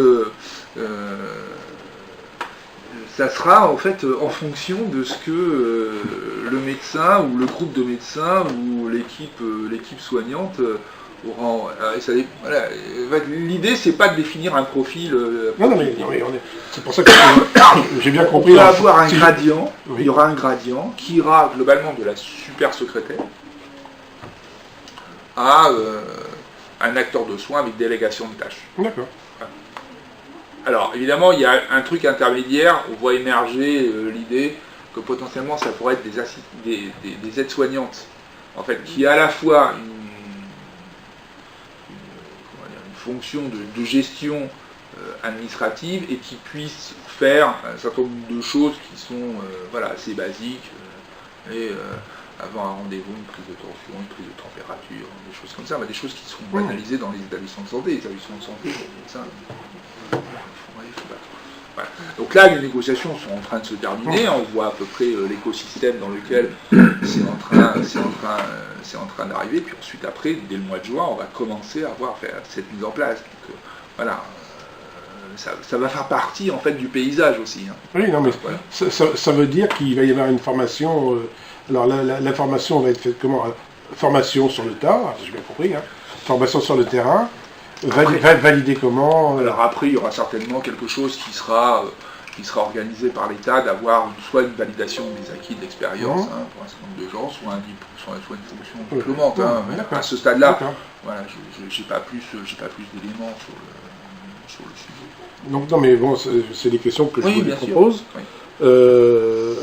ça sera en fait en fonction de ce que le médecin ou le groupe de médecins ou l'équipe soignante aura. Voilà. L'idée, c'est pas de définir un profil. Non, mais c'est pour ça que j'ai bien On compris. peut hein. avoir un Si je- gradient. Oui. Il y aura un gradient qui ira globalement de la super secrétaire à un acteur de soins avec délégation de tâches. D'accord. Alors, évidemment, il y a un truc intermédiaire. On voit émerger l'idée que potentiellement, ça pourrait être des aides-soignantes, en fait, qui a à la fois une fonction de gestion administrative et qui puissent faire un certain nombre de choses qui sont voilà, assez basiques. Avant un rendez-vous, une prise de tension, une prise de température, des choses comme ça, mais des choses qui seront banalisées dans les établissements de santé. Les établissements de santé, les médecins, voilà. Donc là, les négociations sont en train de se terminer. On voit à peu près l'écosystème dans lequel c'est en train d'arriver. Puis ensuite, après, dès le mois de juin, on va commencer à faire cette mise en place. Donc, voilà, ça va faire partie en fait du paysage aussi. Hein. Oui, non, mais Voilà. ça veut dire qu'il va y avoir une formation. Alors la formation va être faite comment? Formation sur le tas, si j'ai bien compris. Hein. Formation sur le terrain. Valider comment Alors après, il y aura certainement quelque chose qui sera organisé par l'État, d'avoir soit une validation des acquis de l'expérience pour un certain nombre de gens, soit une fonction diplômante. Hein. À ce stade-là, voilà, j'ai pas plus d'éléments sur le sujet. Donc non, mais bon, c'est des questions que je vous bien sûr. propose. Oui.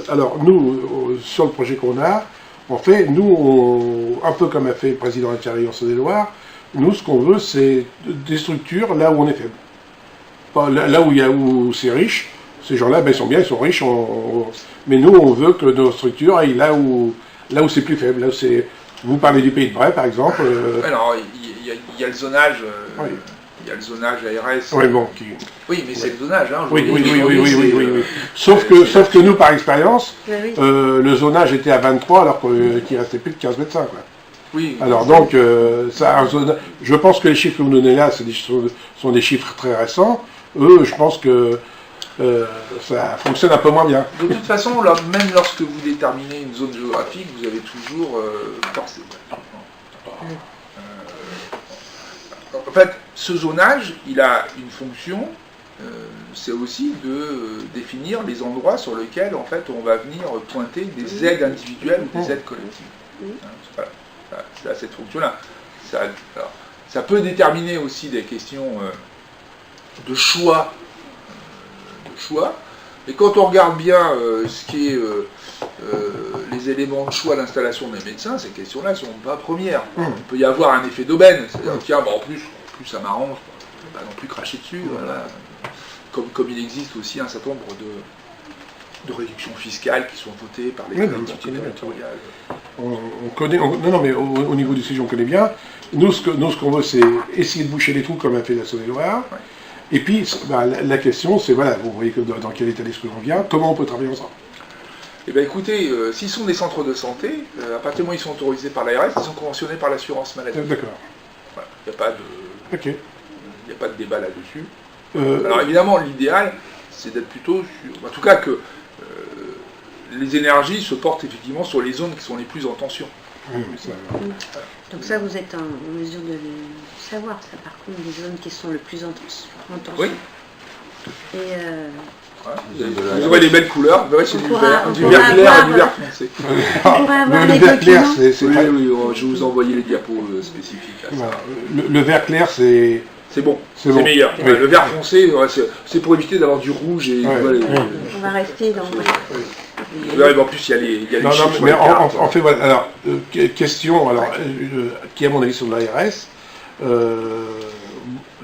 Alors nous, sur le projet qu'on a, en fait, nous, un peu comme a fait le président Thierry en Saône-et-Loire, nous, ce qu'on veut, c'est des structures là où on est faible. Pas là où c'est riche, ces gens-là, ben, ils sont bien, ils sont riches, mais nous, on veut que nos structures aillent là où c'est plus faible. Là où c'est... Vous parlez du Pays de Bray, par exemple. Alors, il y a le zonage. Oui. Il y a le zonage ARS. Oui, bon, Oui, mais c'est le zonage. Hein, oui. Sauf que nous, par expérience, le zonage était à 23 alors qu'il restait plus de 15 médecins. Quoi. Oui. Alors donc, je pense que les chiffres que vous donnez là, sont des chiffres très récents. Eux, je pense que ça fonctionne un peu moins bien. De toute façon, là, même lorsque vous déterminez une zone géographique, vous avez toujours en fait, ce zonage, il a une fonction, c'est aussi de définir les endroits sur lesquels en fait on va venir pointer des aides individuelles ou des aides collectives. Voilà. Ça a cette fonction-là. Ça peut déterminer aussi des questions de choix. Mais quand on regarde bien ce qui est les éléments de choix d'installation des médecins, ces questions-là ne sont pas premières. Il peut y avoir un effet d'aubaine, c'est-à-dire tiens, en plus ça m'arrange, je ne peux pas non plus cracher dessus. Voilà. Comme il existe aussi un certain nombre de réductions fiscales qui sont votées par les collectivités territoriales. On connaît, non, mais au niveau du sujet, on connaît bien. Nous, ce qu'on veut, c'est essayer de boucher les trous comme a fait la Saône-et-Loire. Ouais. Et puis, la question, c'est, voilà, vous voyez que dans quel état d'esprit on vient, comment on peut travailler ensemble? Eh bien, écoutez, s'ils sont des centres de santé, à partir du moment où ils sont autorisés par l'ARS, ils sont conventionnés par l'assurance maladie. D'accord. Voilà. Il n'y a pas de... Ok. Il n'y a pas de débat là-dessus. Alors évidemment, l'idéal, c'est d'être plutôt sur... En tout cas, que les énergies se portent effectivement sur les zones qui sont les plus en tension. Donc ça, vous êtes en mesure de le savoir, ça, par contre, les zones qui sont le plus en tension. Oui. Et vous aurez les belles couleurs, c'est du vert clair et du vert foncé. Le vert clair, c'est... Oui, je vais vous envoyer les diapos spécifiques à ça. Le vert clair, c'est c'est bon, C'est c'est bon. meilleur. Oui. Le vert foncé, ouais, c'est pour éviter d'avoir du rouge et Ouais. voilà, Ouais. On va rester dans... ouais, en plus il y a les Non, chiffres non, sur mais les cartes. en fait, voilà. Alors, question, alors, qui à mon avis sur l'ARS,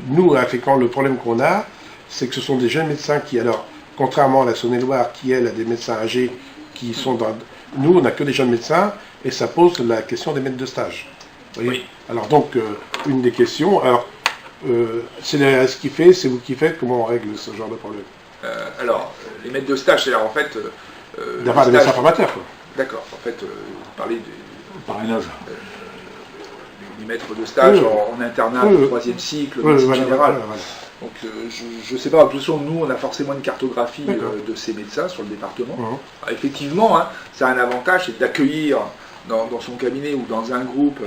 nous, à Fécamp, le problème qu'on a, c'est que ce sont des jeunes médecins qui, alors, contrairement à la Saône-et-Loire, qui, elle, a des médecins âgés qui sont dans... Nous, on n'a que des jeunes médecins, et ça pose la question des maîtres de stage. Vous voyez. Oui. Alors, donc, une des questions, alors, c'est l'ARS qui fait, c'est vous qui faites, comment on règle ce genre de problème? Alors, les maîtres de stage, c'est-à-dire en fait... D'avoir des les médecins stages- formateurs, quoi. D'accord, en fait, vous parlez des Parrainage. maîtres de stage Oui. en internat Oui, de oui. 3e cycle, Oui, médecine voilà, générale. voilà. Donc je ne sais pas, de toute façon, nous, on a forcément une cartographie D'accord. de ces médecins sur le département. Mhm. Alors, effectivement, hein, ça a un avantage, c'est d'accueillir dans son cabinet ou dans un groupe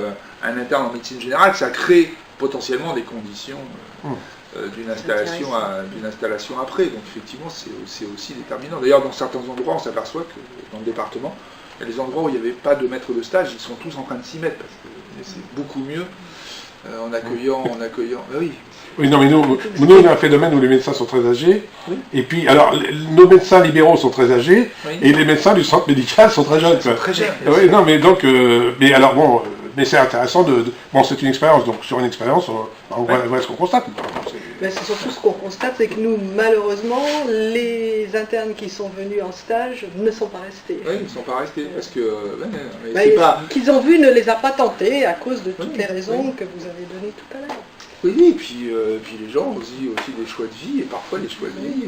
un interne en médecine générale, ça crée potentiellement des conditions d'une installation après. Donc effectivement, c'est aussi déterminant. D'ailleurs, dans certains endroits, on s'aperçoit que dans le département, il y a des endroits où il n'y avait pas de maître de stage, ils sont tous en train de s'y mettre, parce que c'est beaucoup mieux en accueillant... Ben oui. Oui, non, mais nous, on a un phénomène où les médecins sont très âgés. Oui. Et puis, alors, nos médecins libéraux sont très âgés, Oui. et les médecins du centre médical sont très jeunes. Ils sont quoi. très jeunes. Oui, non, mais donc, mais alors bon, mais c'est intéressant bon, c'est une expérience, donc sur une expérience, on voit ce qu'on constate. Mais c'est surtout ce qu'on constate, c'est que nous, malheureusement, les internes qui sont venus en stage ne sont pas restés. Oui, ils ne sont pas restés, parce que... mais Bah, c'est pas... qu'ils ont vu ne les a pas tentés à cause de toutes Oui, les raisons oui. que vous avez données tout à l'heure. Oui, et puis les gens ont aussi des choix de vie, et parfois les choix de vie,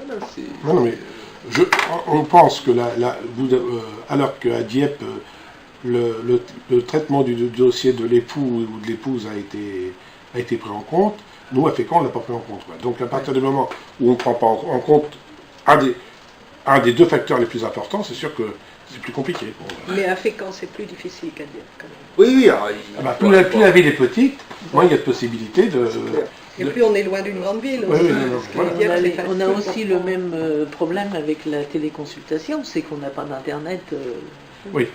voilà, c'est... Non, non, mais on pense que alors qu'à Dieppe, le traitement du dossier de l'époux ou de l'épouse a été pris en compte, nous, à Fécamp, on ne l'a pas pris en compte. Quoi. Donc, à partir du moment où on ne prend pas en compte un des deux facteurs les plus importants, c'est sûr que c'est plus compliqué. Bon, Mais à Fécamp, c'est plus difficile qu'à dire quand même. Oui, alors... plus la ville est petite, moins il y a de possibilités de... Et puis on est loin d'une grande ville Oui, aussi. oui, non, Ce qui voilà. veut dire que c'est On a facile aussi pour le prendre. même problème avec la téléconsultation, c'est qu'on n'a pas d'internet Oui.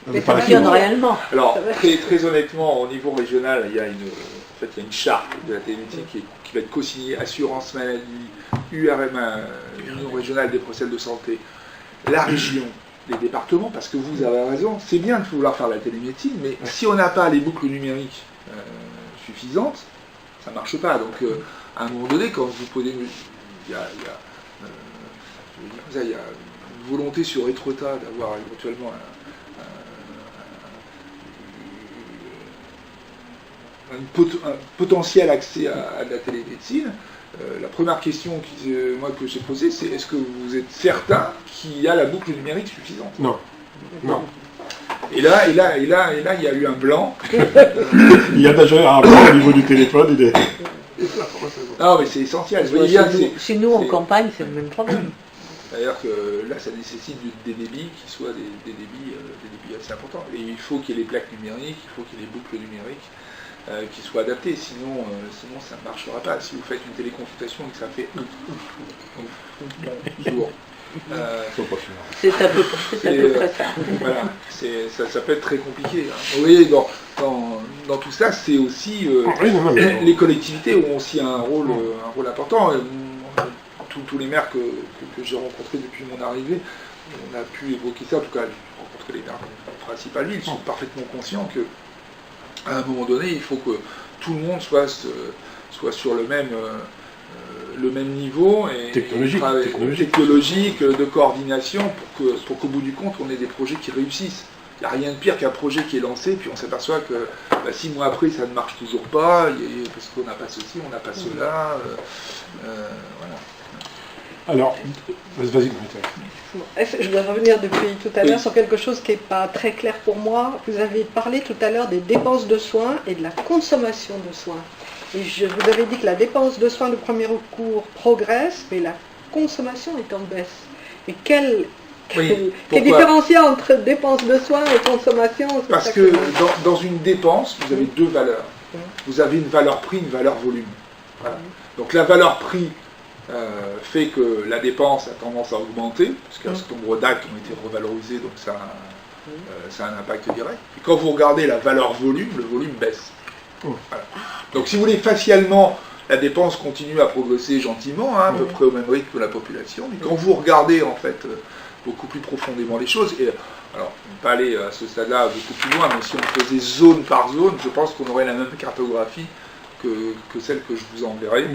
Mais Pas ça la va, fibre. fonctionne réellement. Alors, Ça va. très honnêtement, au niveau régional, il y a une charte de la télémédecine qui va être co-signée Assurance Maladie, URMA, Union Régionale des Professionnels de Santé, la région, les départements, parce que vous avez raison, c'est bien de vouloir faire la télémédecine, mais si on n'a pas les boucles numériques suffisantes, ça ne marche pas. Donc, à un moment donné, quand vous posez... Il y a une volonté sur Etretat d'avoir éventuellement un potentiel accès à de la télémédecine. La première question que j'ai posée, c'est est-ce que vous êtes certain qu'il y a la boucle numérique suffisante? Non. Non. Et là, il y a eu un blanc. Il y a déjà un rapport au niveau du téléphone. Non, mais c'est essentiel. Vous voyez Chez bien, nous, chez nous, en c'est- campagne, c'est le même problème. D'ailleurs que là, ça nécessite des débits qui soient des débits assez importants. Et il faut qu'il y ait les plaques numériques, il faut qu'il y ait les boucles numériques qui soient adaptées. Sinon ça ne marchera pas. Si vous faites une téléconsultation et que ça fait toujours. C'est à peu près ça. Voilà, ça peut être très compliqué. Hein. Vous voyez, dans tout ça, c'est aussi Oui, non, mais... les collectivités ont aussi un rôle important. Tous les maires que j'ai rencontrés depuis mon arrivée, on a pu évoquer ça. En tout cas, j'ai rencontré les maires des principales villes, ils sont parfaitement conscients que à un moment donné, il faut que tout le monde soit sur le même niveau et technologique, de coordination pour qu'au bout du compte, on ait des projets qui réussissent. Il n'y a rien de pire qu'un projet qui est lancé, puis on s'aperçoit que 6 mois après, ça ne marche toujours pas, parce qu'on n'a pas ceci, on n'a pas cela. Voilà. Alors, vas-y. Je dois revenir depuis tout à l'heure sur quelque chose qui n'est pas très clair pour moi. Vous avez parlé tout à l'heure des dépenses de soins et de la consommation de soins. Et vous avez dit que la dépense de soins de premier recours progresse, mais la consommation est en baisse. Et quel différencier entre dépenses de soins et consommation? Parce que dans une dépense, vous avez deux valeurs. Vous avez une valeur prix, une valeur volume. Voilà. Donc la valeur prix fait que la dépense a tendance à augmenter, puisqu'un certain nombre d'actes ont été revalorisés, donc ça a un impact direct. Et quand vous regardez la valeur volume, le volume baisse. Voilà. Donc si vous voulez, facialement, la dépense continue à progresser gentiment, hein, à peu près au même rythme que la population. Mais quand vous regardez en fait beaucoup plus profondément les choses, et alors on ne peut pas aller à ce stade-là beaucoup plus loin, mais si on faisait zone par zone, je pense qu'on aurait la même cartographie que celle que je vous enverrai,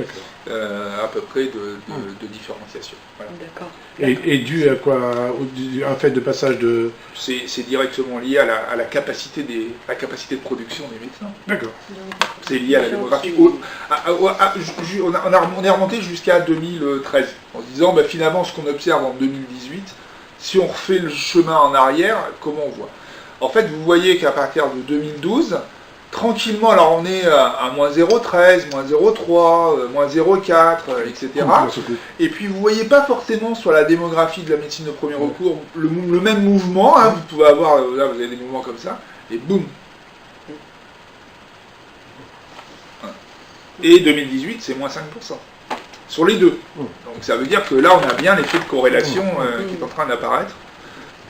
à peu près de différenciation. Voilà. D'accord. Et dû à quoi? Un fait de passage de... C'est directement lié à la capacité de production des médecins. D'accord. C'est lié à la démographie. On est remonté jusqu'à 2013, en se disant finalement ce qu'on observe en 2018, si on refait le chemin en arrière, comment on voit? En fait, vous voyez qu'à partir de 2012, tranquillement, alors on est à moins 0,13, moins 0,3, moins 0,4, etc. Et puis vous voyez pas forcément sur la démographie de la médecine de premier recours le même mouvement, hein, vous pouvez avoir, là vous avez des mouvements comme ça, et boum. Et 2018, c'est moins 5%. Sur les deux. Donc ça veut dire que là, on a bien l'effet de corrélation qui est en train d'apparaître,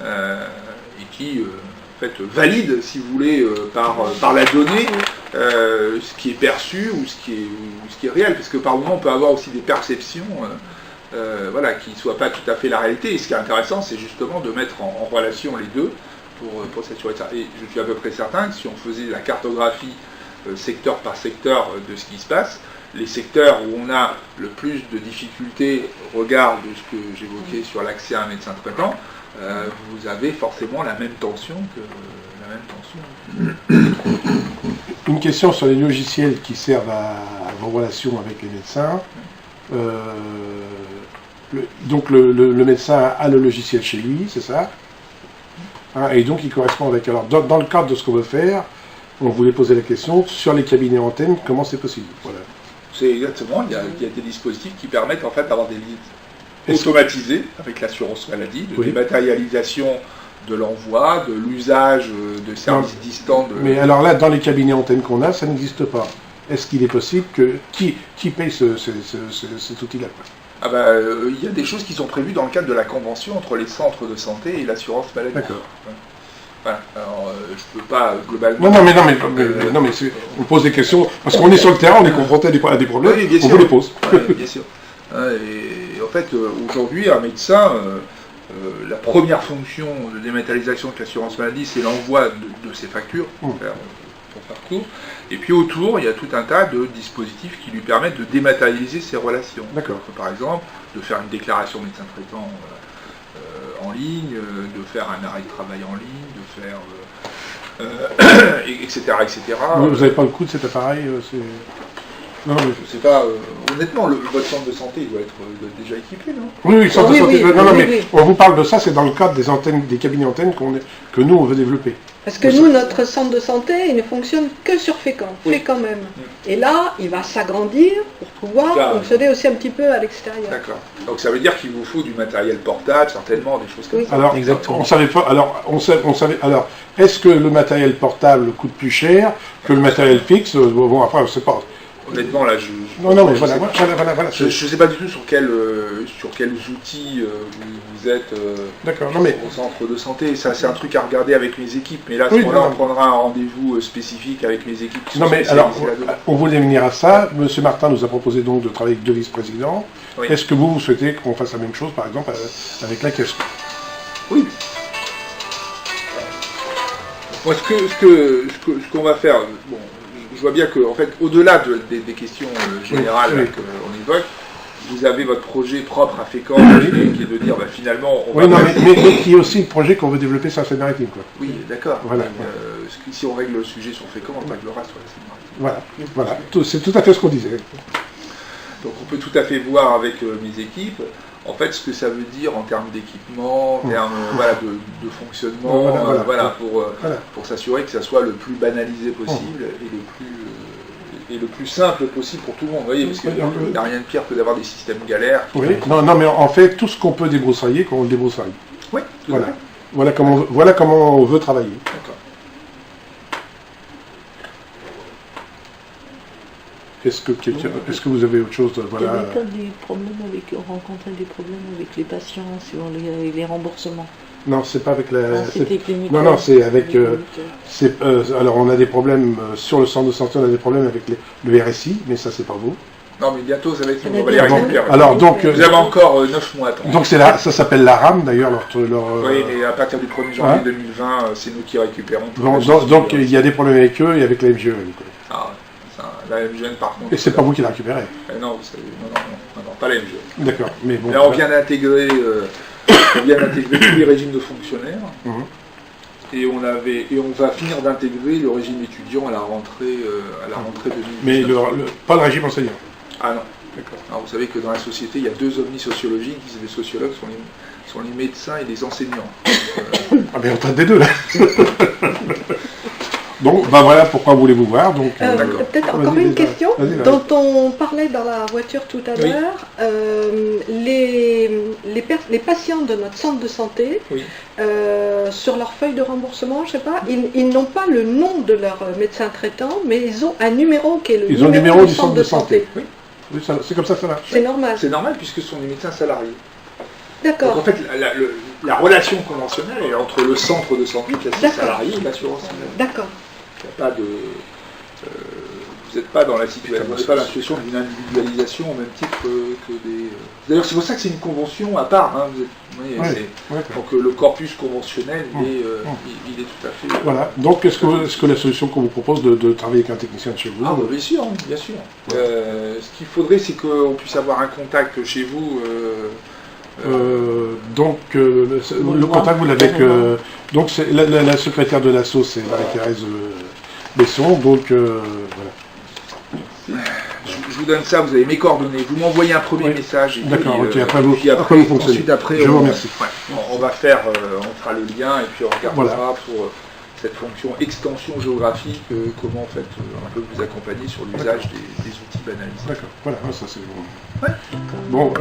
et qui... en fait, valide, si vous voulez, par la donnée, ce qui est perçu ou ce qui est réel, parce que par moment on peut avoir aussi des perceptions voilà, qui ne soient pas tout à fait la réalité, et ce qui est intéressant, c'est justement de mettre en relation les deux pour s'assurer de ça. Et je suis à peu près certain que si on faisait la cartographie secteur par secteur de ce qui se passe, les secteurs où on a le plus de difficultés au regard de ce que j'évoquais sur l'accès à un médecin traitant, vous avez forcément la même tension que Une question sur les logiciels qui servent à vos relations avec les médecins. Donc le médecin a le logiciel chez lui, c'est ça, hein, et donc il correspond avec... Alors dans le cadre de ce qu'on veut faire, on voulait poser la question sur les cabinets antennes, comment c'est possible? Voilà. C'est exactement, il y a des dispositifs qui permettent en fait d'avoir des listes automatisées avec l'assurance maladie, de dématérialisation de l'envoi, de l'usage de services distants. Mais alors là, dans les cabinets antennes qu'on a, ça n'existe pas. Est-ce qu'il est possible que... Qui paye cet outil-là? Il y a des choses qui sont prévues dans le cadre de la convention entre les centres de santé et l'assurance maladie. D'accord. Voilà. Alors, je ne peux pas globalement... Non, mais on pose des questions, parce qu'on est sur le terrain, on est confronté à des problèmes, oui, on vous les pose. Oui, bien sûr. Et en fait, aujourd'hui, un médecin, la première fonction de dématérialisation de l'assurance maladie, c'est l'envoi de ses factures, pour faire court. Et puis autour, il y a tout un tas de dispositifs qui lui permettent de dématérialiser ses relations. D'accord. Par exemple, de faire une déclaration médecin traitant en ligne, de faire un arrêt de travail en ligne, de faire... etc. etc. Vous n'avez pas le coût de cet appareil Non, mais je ne sais pas, honnêtement, votre centre de santé il doit être déjà équipé, non? Oui, centre de santé. Mais on vous parle de ça, c'est dans le cadre des antennes, des cabinets antennes que nous on veut développer. Parce que nous, notre centre de santé, il ne fonctionne que sur Fécamp, Fécamp même. Et là, il va s'agrandir pour pouvoir fonctionner aussi un petit peu à l'extérieur. D'accord. Donc ça veut dire qu'il vous faut du matériel portable, certainement, des choses comme ça. Alors, exactement. On savait pas. Alors, on savait. Alors, est-ce que le matériel portable coûte plus cher que le matériel fixe? Bon, après, on ne sait pas. Honnêtement, là, voilà. Je ne sais pas du tout sur quels outils vous êtes au centre de santé. Ça, c'est un truc à regarder avec mes équipes. Mais là, on prendra un rendez-vous spécifique avec mes équipes. Non, mais alors, on voulait venir à ça. Monsieur Martin nous a proposé donc de travailler avec 2 vice-présidents. Oui. Est-ce que vous souhaitez qu'on fasse la même chose, par exemple, avec la caisse? Oui. Moi, ce qu'on va faire... Bon, je vois bien que, en fait, au-delà des questions générales qu'on évoque, vous avez votre projet propre à Fécamp, qui est de dire, finalement... mais qui est aussi le projet qu'on veut développer sur la Seine-Maritime, quoi. Oui, d'accord. Voilà. Si on règle le sujet sur Fécamp, on réglera sur la Seine-Maritime. Voilà. C'est tout à fait ce qu'on disait. Donc on peut tout à fait voir avec mes équipes, en fait, ce que ça veut dire en termes d'équipement, en termes de fonctionnement, pour s'assurer que ça soit le plus banalisé possible et le plus simple possible pour tout le monde. Vous voyez, parce qu'il n'y a rien de pire que d'avoir des systèmes galères. Non, mais en fait, tout ce qu'on peut débroussailler, qu'on le débroussaille. Oui, voilà. Voilà comment on veut travailler. D'accord. Est-ce que vous avez autre chose? Voilà. Il y a des problèmes rencontrer des problèmes avec les patients sur les remboursements. Non, c'est pas avec la... Ah, c'était clinique. Non, c'est avec... alors, on a des problèmes sur le centre de santé, on a des problèmes avec le RSI, mais ça, c'est pas vous. Non, mais bientôt, ça va être... Ça On va va les être- récupérer. Alors, donc... Vous avez encore 9 mois à attendre. donc ça s'appelle la RAM, d'ailleurs, Oui, mais à partir du 1er janvier Hein 2020, c'est nous qui récupérons. tout Bon, le donc, il y a des problèmes avec eux et avec la MGE. Ah, ça, la MGN, par contre... Et c'est pas vous qui la récupérez. Non, vous savez, non, pas la MGN. D'accord, mais bon... Là, on vient d'intégrer tous les régimes de fonctionnaires. Mhm. Et on va finir d'intégrer le régime étudiant à la rentrée 2019. Mais pas le régime enseignant. Ah non. Alors, vous savez que dans la société, il y a deux ovnis sociologiques. Les sociologues sont les médecins et les enseignants. Ah ben on traite des deux là. Donc ben voilà pourquoi voulez-vous voir. Donc Peut-être encore vas-y, une vas-y. question Vas-y. dont on parlait dans la voiture tout à Oui. l'heure. Les patients de notre centre de santé, Oui. sur leur feuille de remboursement, je sais pas, ils n'ont pas le nom de leur médecin traitant, mais ils ont un numéro qui est le Ils ont le numéro du du centre de santé. Oui. Oui, c'est comme ça marche. C'est normal. C'est normal puisque ce sont des médecins salariés. Donc en D'accord. fait, la relation conventionnelle est entre le centre de santé, les D'accord. salariés et l'assurance maladie. D'accord. Il n'y a pas de... vous n'êtes pas dans la situation, vous n'êtes pas dans la situation d'une individualisation au même titre que des... D'ailleurs, c'est pour ça que c'est une convention à part. Hein, vous voyez, Ouais, c'est- ouais. Donc le corpus conventionnel, il est tout à fait... Voilà. Donc est-ce que la solution qu'on vous propose de travailler avec un technicien de chez vous Ah, bah, bien sûr, bien sûr. Ce qu'il faudrait, c'est qu'on puisse avoir un contact chez vous. Le contact vous l'avez avec donc c'est la secrétaire de l'asso, c'est Marie-Thérèse Besson. Donc voilà. Je vous donne ça, vous avez mes coordonnées. Vous m'envoyez un premier Oui. message. Et D'accord, puis, ok, après vous fonctionnez. Ensuite, après, Je vous remercie. on va faire, on fera le lien et puis on regardera Voilà. pour cette fonction extension géographique, comment en fait on peut vous accompagner sur l'usage des outils banalisés. D'accord. Voilà, ça c'est bon. Ouais. Bon.